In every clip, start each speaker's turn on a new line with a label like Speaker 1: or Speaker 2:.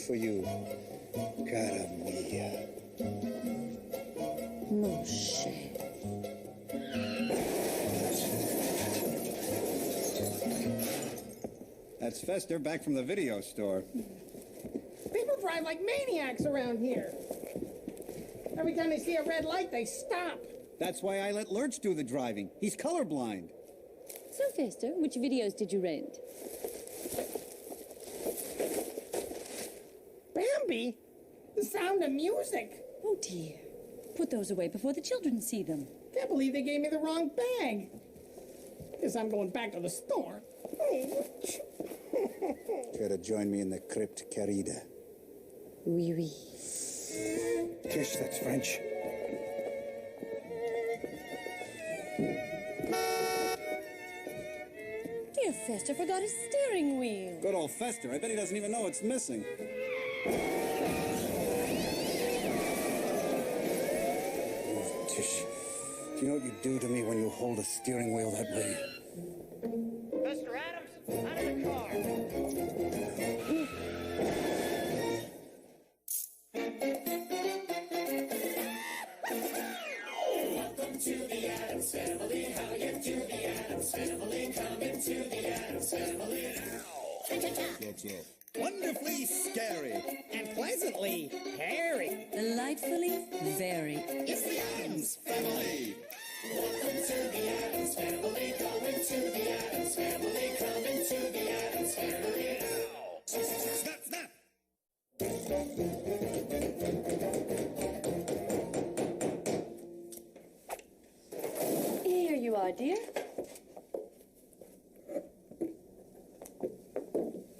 Speaker 1: for you. Cara mia.
Speaker 2: Moshe.
Speaker 1: That's Fester back from the video store.
Speaker 3: People drive like maniacs around here. Every time they see a red light, they stop.
Speaker 1: That's why I let Lurch do the driving. He's colorblind.
Speaker 2: So, Fester, which videos did you rent?
Speaker 3: Bambi? The Sound of Music.
Speaker 2: Oh, dear. Put those away before the children see them.
Speaker 3: Can't believe they gave me the wrong bag. Guess I'm going back to the store.
Speaker 1: Care to join me in the crypt, querida?
Speaker 2: Oui, oui.
Speaker 1: Tish, that's French.
Speaker 2: Dear Fester forgot his steering wheel.
Speaker 1: Good old Fester. I bet he doesn't even know it's missing. Oh, Tish, do you know what you do to me when you hold a steering wheel that way?
Speaker 3: Mr. Addams, out of the car.
Speaker 4: Welcome to the Addams Family. How you do the Addams Family? Come into the Addams Family now.
Speaker 1: That's wonderfully scary.
Speaker 3: And pleasantly hairy.
Speaker 2: Delightfully very.
Speaker 4: It's the Addams Family. Welcome to the Addams Family. Come into the Addams Family. Come into the Addams Family now.
Speaker 1: Snap, snap!
Speaker 2: Here you are, dear.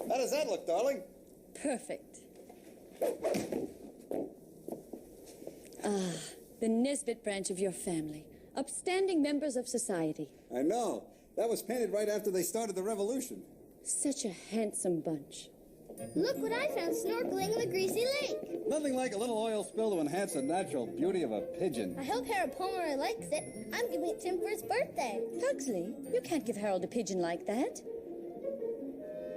Speaker 1: How does that look, darling?
Speaker 2: Perfect. Ah, the Nesbit branch of your family. Upstanding members of society.
Speaker 1: I know. That was painted right after they started the revolution.
Speaker 2: Such a handsome bunch.
Speaker 5: Look what I found snorkeling in the greasy lake.
Speaker 1: Nothing like a little oil spill to enhance the natural beauty of a pigeon.
Speaker 5: I hope Harold Pomeroy likes it. I'm giving it to him for his birthday.
Speaker 2: Pugsley, you can't give Harold a pigeon like that.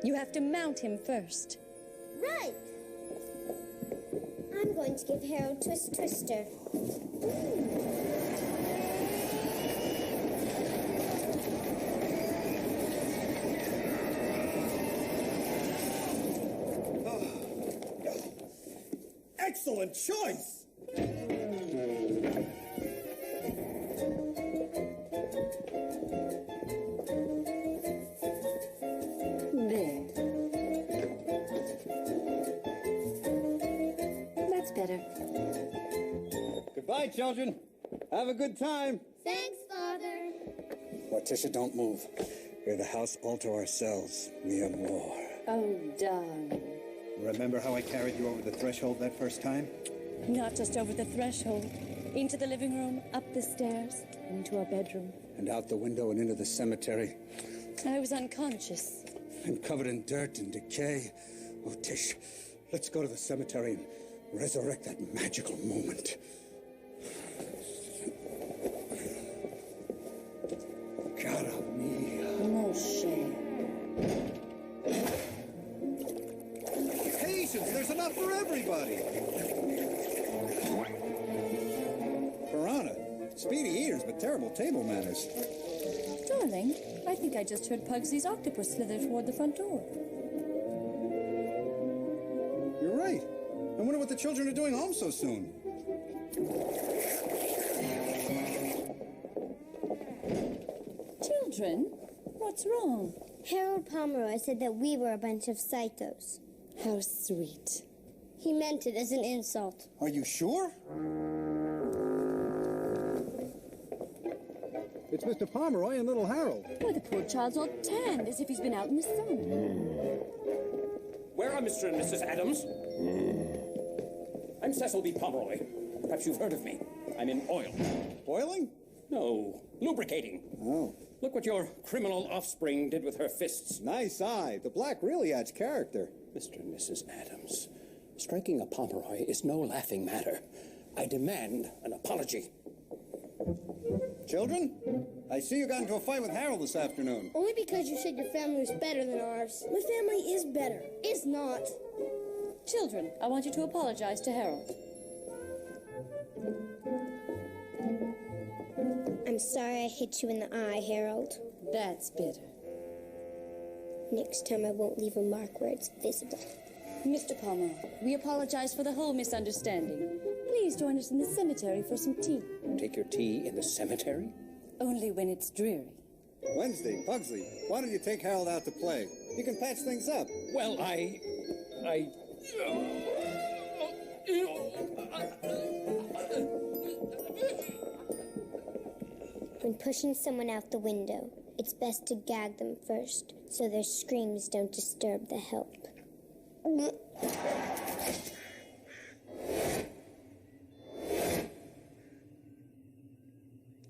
Speaker 2: You have to mount him first.
Speaker 5: Right. I'm going to give Harold Twist Twister.
Speaker 1: Excellent choice!
Speaker 2: There. That's better.
Speaker 1: Goodbye, children. Have a good time.
Speaker 5: Thanks, Father.
Speaker 1: Morticia, don't move. We're the house all to ourselves. Mi amor.
Speaker 2: Oh, darling.
Speaker 1: Remember how I carried you over the threshold that first time?
Speaker 2: Not just over the threshold. Into the living room, up the stairs, into our bedroom.
Speaker 1: And out the window and into the cemetery.
Speaker 2: I was unconscious.
Speaker 1: And covered in dirt and decay. Oh, Tish, let's go to the cemetery and resurrect that magical moment. Cara mia.
Speaker 2: Moshe.
Speaker 1: Patience, there's enough for everybody. Piranha, speedy eaters, but terrible table manners.
Speaker 2: Darling, I think I just heard Pugsley's octopus slither toward the front door.
Speaker 1: You're right. I wonder what the children are doing home so soon.
Speaker 2: Children, what's wrong?
Speaker 5: Harold Pomeroy said that we were a bunch of psychos.
Speaker 2: How sweet.
Speaker 5: He meant it as an insult.
Speaker 1: Are you sure? It's Mr. Pomeroy and little Harold.
Speaker 2: Why, the poor child's all tanned as if he's been out in the sun.
Speaker 6: Where are Mr. and Mrs. Addams? I'm Cecil B. Pomeroy. Perhaps you've heard of me. I'm in oil.
Speaker 1: Boiling?
Speaker 6: No, lubricating.
Speaker 1: Oh.
Speaker 6: Look what your criminal offspring did with her fists.
Speaker 1: Nice eye. The black really adds character.
Speaker 6: Mr. and Mrs. Addams, striking a Pomeroy is no laughing matter. I demand an apology.
Speaker 1: Children, I see you got into a fight with Harold this afternoon.
Speaker 5: Only because you said your family was better than ours. My family is better. Is not.
Speaker 2: Children, I want you to apologize to Harold.
Speaker 5: I'm sorry I hit you in the eye, Harold.
Speaker 2: That's bitter.
Speaker 5: Next time I won't leave a mark where it's visible.
Speaker 2: Mr. Palmer, we apologize for the whole misunderstanding. Please join us in the cemetery for some tea.
Speaker 6: Take your tea in the cemetery?
Speaker 2: Only when it's dreary.
Speaker 1: Wednesday, Pugsley, why don't you take Harold out to play? You can patch things up.
Speaker 6: Well, I...
Speaker 5: When pushing someone out the window, it's best to gag them first, so their screams don't disturb the help.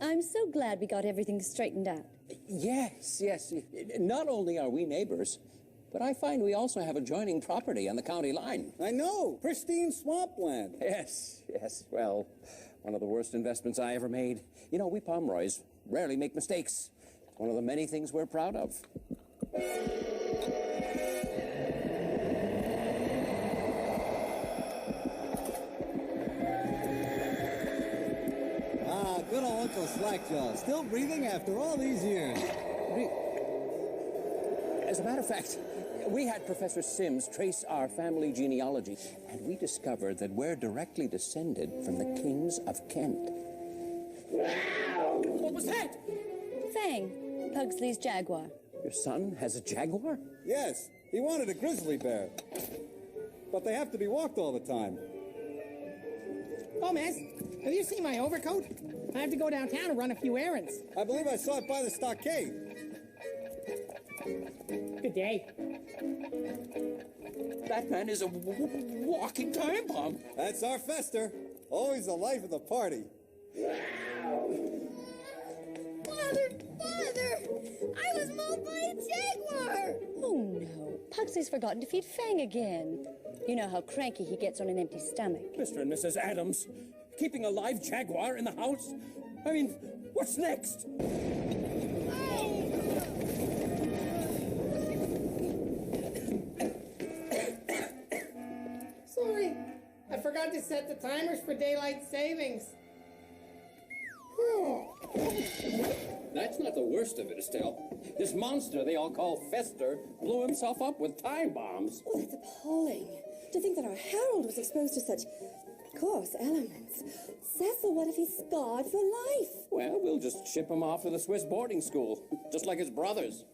Speaker 2: I'm so glad we got everything straightened out.
Speaker 6: Yes. Not only are we neighbors, but I find we also have adjoining property on the county line.
Speaker 1: I know, pristine swampland.
Speaker 6: Yes. Well, one of the worst investments I ever made. You know, we Pomeroys rarely make mistakes. It's one of the many things we're proud of.
Speaker 1: Good old Uncle Slackjaw, still breathing after all these years.
Speaker 6: As a matter of fact, we had Professor Sims trace our family genealogy, and we discovered that we're directly descended from the kings of Kent. Wow! What was that?
Speaker 2: Fang, Pugsley's jaguar.
Speaker 6: Your son has a jaguar?
Speaker 1: Yes, he wanted a grizzly bear. But they have to be walked all the time.
Speaker 3: Oh, miss, have you seen my overcoat? I have to go downtown and run a few errands.
Speaker 1: I believe I saw it by the stockade.
Speaker 3: Good day.
Speaker 6: That man is a walking time bomb.
Speaker 1: That's our Fester. Always the life of the party.
Speaker 5: Father! I was mauled by a jaguar!
Speaker 2: Oh, no. Pugsley's forgotten to feed Fang again. You know how cranky he gets on an empty stomach.
Speaker 6: Mr. and Mrs. Addams, keeping a live jaguar in the house? I mean, what's next?
Speaker 3: Sorry, I forgot to set the timers for daylight savings.
Speaker 6: That's not the worst of it, Estelle. This monster they all call Fester blew himself up with time bombs.
Speaker 7: Oh, that's appalling. To think that our Harold was exposed to such coarse elements. Cecil, what if he's scarred for life?
Speaker 6: Well, we'll just ship him off to the Swiss boarding school, just like his brothers.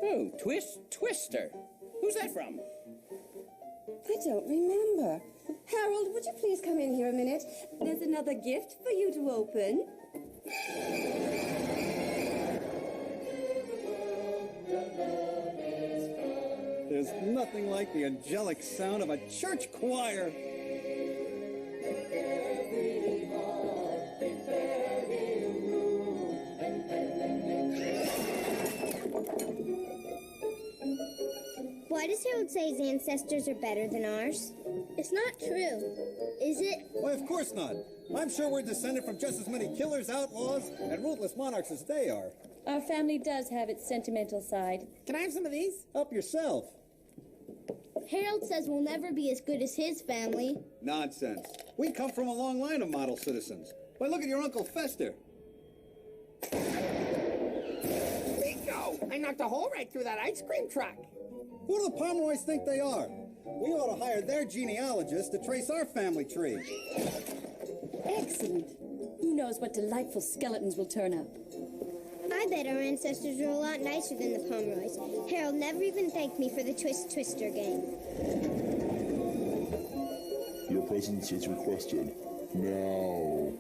Speaker 6: Oh, Twister. Who's that from?
Speaker 7: I don't remember. Harold, would you please come in here a minute? There's another gift for you to open.
Speaker 1: There's nothing like the angelic sound of a church choir.
Speaker 5: Why does Harold say his ancestors are better than ours? It's not true, is it?
Speaker 1: Why, of course not. I'm sure we're descended from just as many killers, outlaws, and ruthless monarchs as they are.
Speaker 2: Our family does have its sentimental side.
Speaker 3: Can I have some of these?
Speaker 1: Help yourself.
Speaker 5: Harold says we'll never be as good as his family.
Speaker 1: Nonsense. We come from a long line of model citizens. Why, look at your Uncle Fester.
Speaker 3: Bingo! I knocked a hole right through that ice cream truck.
Speaker 1: Who do the Pomeroys think they are? We ought to hire their genealogist to trace our family tree.
Speaker 2: Excellent. Who knows what delightful skeletons will turn up?
Speaker 5: I bet our ancestors are a lot nicer than the Pomeroys. Harold never even thanked me for the Twister game.
Speaker 8: Your presence is requested. Now.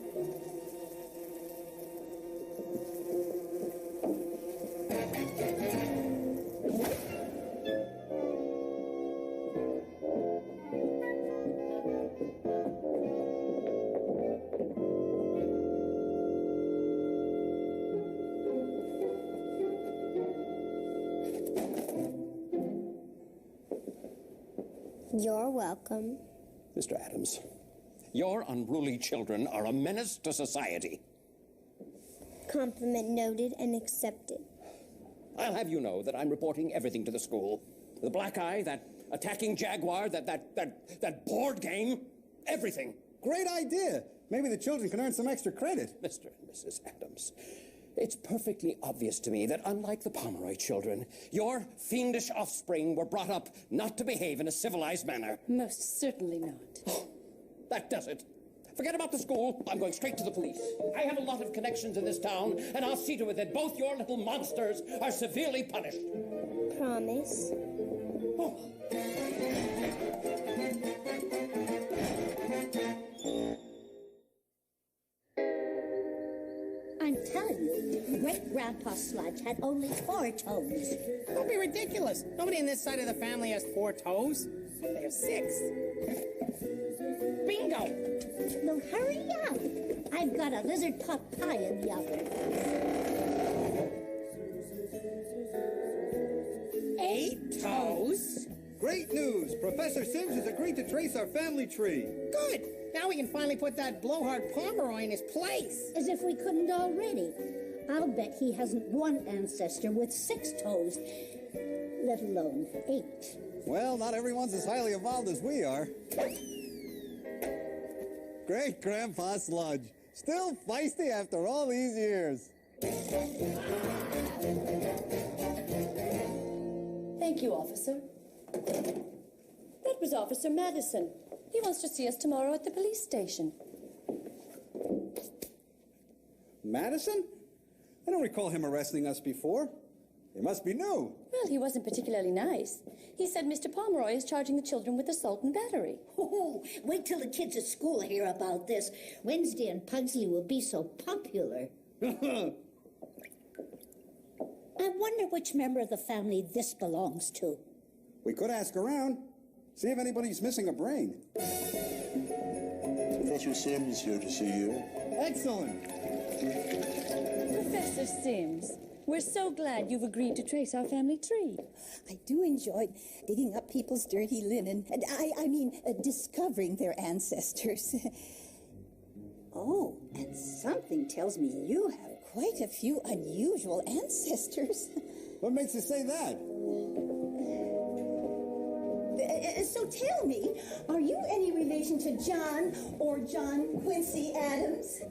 Speaker 5: You're welcome.
Speaker 6: Mr. Addams, your unruly children are a menace to society.
Speaker 5: Compliment noted and accepted.
Speaker 6: I'll have you know that I'm reporting everything to the school. The black eye, that attacking Jaguar, that board game, everything.
Speaker 1: Great idea. Maybe the children can earn some extra credit.
Speaker 6: Mr. and Mrs. Addams, it's perfectly obvious to me that unlike the Pomeroy children, your fiendish offspring were brought up not to behave in a civilized manner.
Speaker 2: Most certainly not.
Speaker 6: That does it. Forget about the school. I'm going straight to the police. I have a lot of connections in this town, and I'll see to it that both your little monsters are severely punished.
Speaker 5: Promise?
Speaker 6: Oh.
Speaker 9: I'm telling you, Great-Grandpa Sludge had only 4 toes.
Speaker 3: Don't be ridiculous. Nobody on this side of the family has 4 toes. They have 6. Bingo!
Speaker 9: No, hurry up. I've got a lizard pot pie in the oven.
Speaker 3: 8 toes?
Speaker 1: Great news! Professor Sims has agreed to trace our family tree.
Speaker 3: Good. Now we can finally put that blowhard Pomeroy in his place.
Speaker 9: As if we couldn't already. I'll bet he hasn't one ancestor with 6 toes, let alone 8.
Speaker 1: Well, not everyone's as highly evolved as we are. Great Grandpa Sludge. Still feisty after all these years.
Speaker 2: Thank you, officer. That was Officer Madison. He wants to see us tomorrow at the police station.
Speaker 1: Madison? I don't recall him arresting us before. He must be new.
Speaker 2: Well, he wasn't particularly nice. He said Mr. Pomeroy is charging the children with assault and battery.
Speaker 9: Oh, wait till the kids at school hear about this. Wednesday and Pugsley will be so popular. I wonder which member of the family this belongs to.
Speaker 1: We could ask around. See if anybody's missing a brain.
Speaker 8: Professor Sims is here to see you.
Speaker 1: Excellent.
Speaker 2: Professor Sims, we're so glad you've agreed to trace our family tree.
Speaker 7: I do enjoy digging up people's dirty linen. And I mean, discovering their ancestors. Oh, and something tells me you have quite a few unusual ancestors.
Speaker 1: What makes you say that?
Speaker 7: So tell me, are you any relation to John or John Quincy Addams?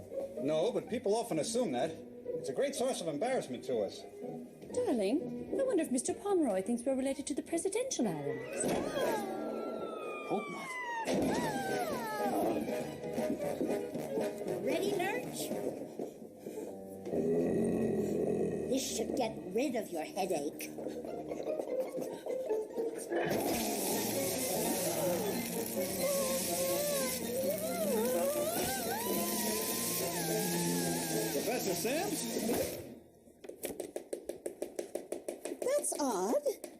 Speaker 1: No, but people often assume that. It's a great source of embarrassment to us.
Speaker 2: Darling, I wonder if Mr. Pomeroy thinks we're related to the presidential Addams.
Speaker 6: Hope not.
Speaker 9: Ready, Lurch? This should get rid of your headache.
Speaker 1: Professor Sims?
Speaker 7: That's odd.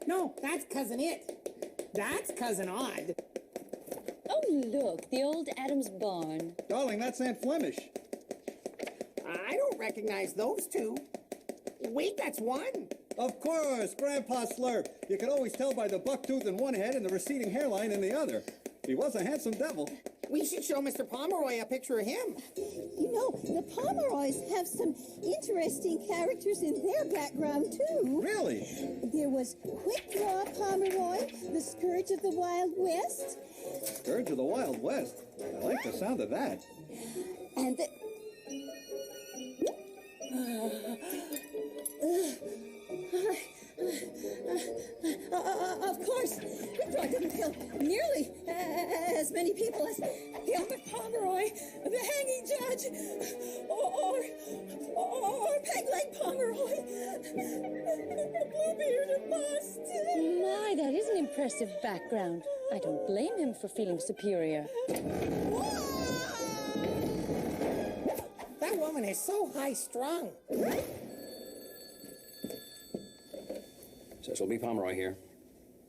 Speaker 3: No, that's Cousin It. That's Cousin Odd.
Speaker 2: Oh, look, the old Addams barn.
Speaker 1: Darling, that's Aunt Flemish.
Speaker 3: I don't recognize those two. Wait, that's one.
Speaker 1: Of course, Grandpa Slurp. You could always tell by the buck tooth in one head and the receding hairline in the other. He was a handsome devil.
Speaker 3: We should show Mr. Pomeroy a picture of him.
Speaker 7: You know, the Pomeroys have some interesting characters in their background, too.
Speaker 1: Really?
Speaker 7: There was Quick Draw Pomeroy, the Scourge of the Wild West.
Speaker 1: Scourge of the Wild West. I like the sound of that.
Speaker 7: And the... Of course, Quickdraw didn't kill nearly as many people as Gilbert Pomeroy, the hanging judge, or Pegleg Pomeroy, the blue-bearded bastard.
Speaker 2: My, that is an impressive background. I don't blame him for feeling superior.
Speaker 3: That woman is so high-strung.
Speaker 6: Cecil B. Pomeroy here.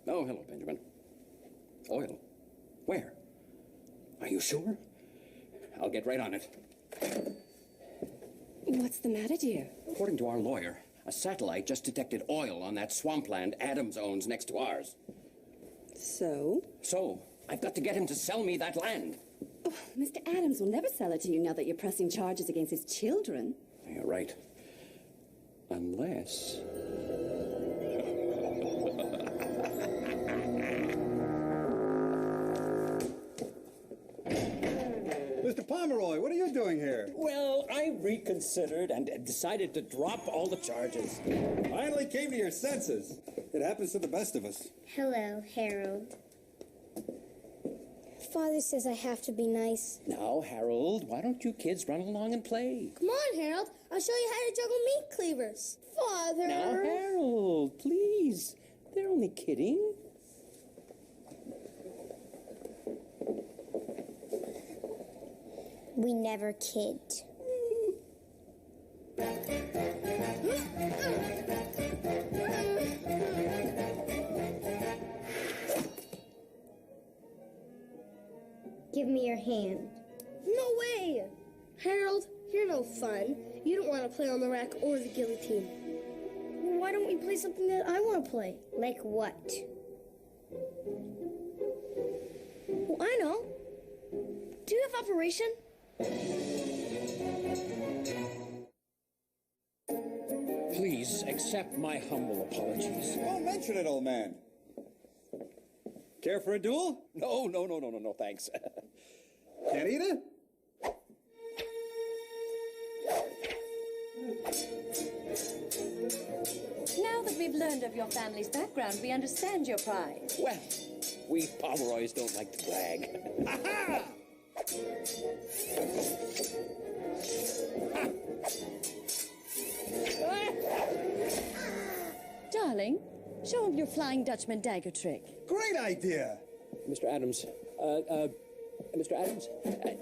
Speaker 6: Oh, hello, Benjamin. Oil. Where? Are you sure? I'll get right on it.
Speaker 2: What's the matter, dear?
Speaker 6: According to our lawyer, a satellite just detected oil on that swampland Addams owns next to ours.
Speaker 10: So?
Speaker 6: So, I've got to get him to sell me that land.
Speaker 10: Oh, Mr. Addams will never sell it to you now that you're pressing charges against his children.
Speaker 6: You're right. Unless...
Speaker 11: Pomeroy, what are you doing here?
Speaker 6: Well, I reconsidered and decided to drop all the charges.
Speaker 11: Finally came to your senses. It happens to the best of us.
Speaker 5: Hello, Harold. Father says I have to be nice.
Speaker 6: Now, Harold, why don't you kids run along and play?
Speaker 5: Come on, Harold. I'll show you how to juggle meat cleavers. Father!
Speaker 6: Now, Harold, please. They're only kidding.
Speaker 5: We never kid. Give me your hand.
Speaker 12: No way! Harold, you're no fun. You don't want to play on the rack or the guillotine. Well, why don't we play something that I want to play?
Speaker 5: Like what?
Speaker 12: Well, I know. Do you have Operation?
Speaker 6: Please accept my humble apologies.
Speaker 11: Don't mention it, old man. Care for a duel?
Speaker 6: No, thanks.
Speaker 11: Can't eat it?
Speaker 2: Now that we've learned of your family's background, we understand your pride.
Speaker 6: Well, we Pomeroys don't like to brag.
Speaker 11: Aha!
Speaker 2: Darling, show him your Flying Dutchman dagger trick.
Speaker 11: Great idea!
Speaker 6: Mr. Addams, Mr. Addams,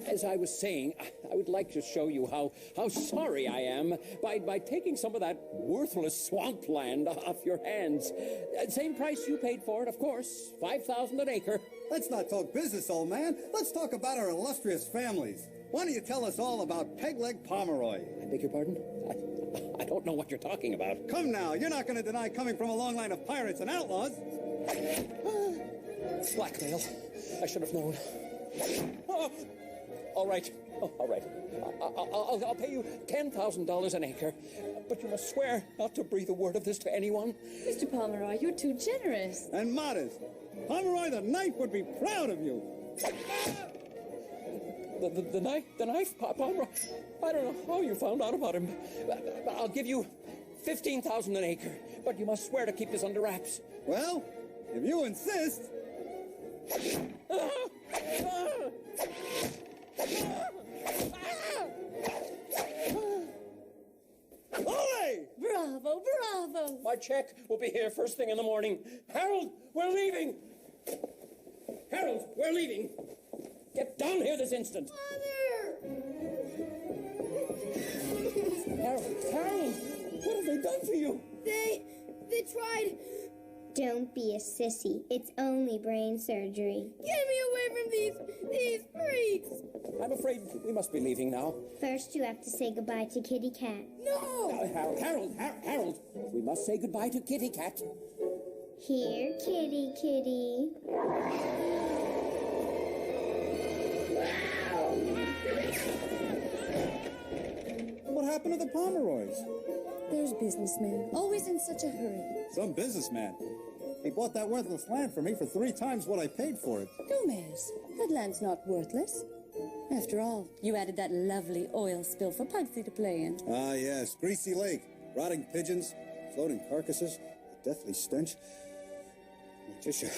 Speaker 6: as I was saying, I would like to show you how sorry I am by taking some of that worthless swampland off your hands. Same price you paid for it, of course, $5,000 an acre.
Speaker 11: Let's not talk business, old man. Let's talk about our illustrious families. Why don't you tell us all about Pegleg Pomeroy?
Speaker 6: I beg your pardon? I don't know what you're talking about.
Speaker 11: Come now, you're not going to deny coming from a long line of pirates and outlaws.
Speaker 6: Blackmail. I should have known. Oh, all right. I'll pay you $10,000 an acre, but you must swear not to breathe a word of this to anyone.
Speaker 2: Mr. Pomeroy, you're too generous.
Speaker 11: And modest. Pomeroy the knife would be proud of you.
Speaker 6: The knife, Pomeroy? I don't know how you found out about him. I'll give you $15,000 an acre, but you must swear to keep this under wraps.
Speaker 11: Well, if you insist. Ole!
Speaker 2: Bravo!
Speaker 6: My check will be here first thing in the morning. Harold, we're leaving! Harold, we're leaving! Get down here this instant!
Speaker 12: Mother!
Speaker 6: Harold, what have they done to you?
Speaker 12: They tried.
Speaker 5: Don't be a sissy. It's only brain surgery.
Speaker 12: Get me away from these freaks!
Speaker 6: I'm afraid we must be leaving now.
Speaker 5: First, you have to say goodbye to Kitty Cat.
Speaker 12: No!
Speaker 6: Harold, we must say goodbye to Kitty Cat.
Speaker 5: Here, kitty.
Speaker 11: What happened to the Pomeroys?
Speaker 2: There's businessmen, always in such a hurry.
Speaker 11: Some businessman. He bought that worthless land for me for 3 times what I paid for it.
Speaker 2: Gomez, that land's not worthless. After all, you added that lovely oil spill for Pugsley to play in.
Speaker 11: Ah, yes. Greasy lake. Rotting pigeons. Floating carcasses. A deathly stench. Morticia,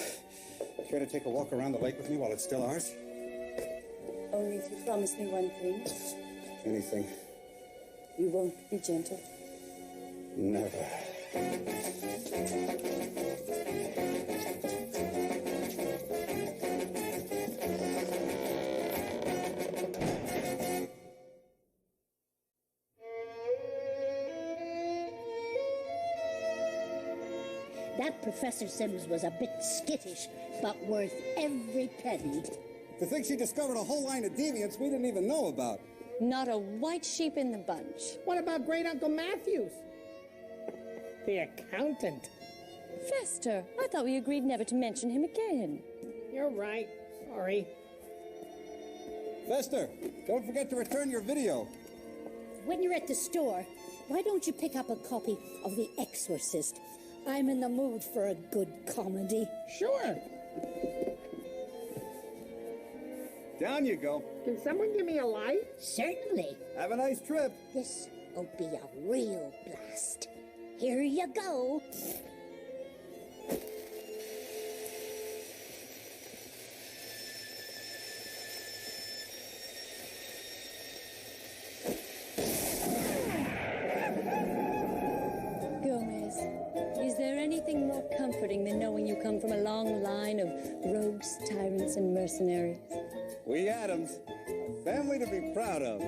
Speaker 11: care to take a walk around the lake with me while it's still ours?
Speaker 2: Only if you promise me one thing.
Speaker 11: Anything.
Speaker 2: You won't be gentle.
Speaker 11: Never.
Speaker 9: That Professor Sims was a bit skittish, but worth every penny.
Speaker 11: To think she discovered a whole line of deviants we didn't even know about.
Speaker 2: Not a white sheep in the bunch.
Speaker 3: What about Great Uncle Matthews? The accountant.
Speaker 2: Fester, I thought we agreed never to mention him again.
Speaker 3: You're right. Sorry.
Speaker 11: Fester, don't forget to return your video.
Speaker 9: When you're at the store, why don't you pick up a copy of The Exorcist? I'm in the mood for a good comedy.
Speaker 3: Sure.
Speaker 11: Down you go.
Speaker 3: Can someone give me a light?
Speaker 9: Certainly.
Speaker 11: Have a nice trip.
Speaker 9: This'll be a real blast. Here you go.
Speaker 2: Gomez, is there anything more comforting than knowing you come from a long line of rogues, tyrants, and mercenaries?
Speaker 11: We Addams. A family to be proud of.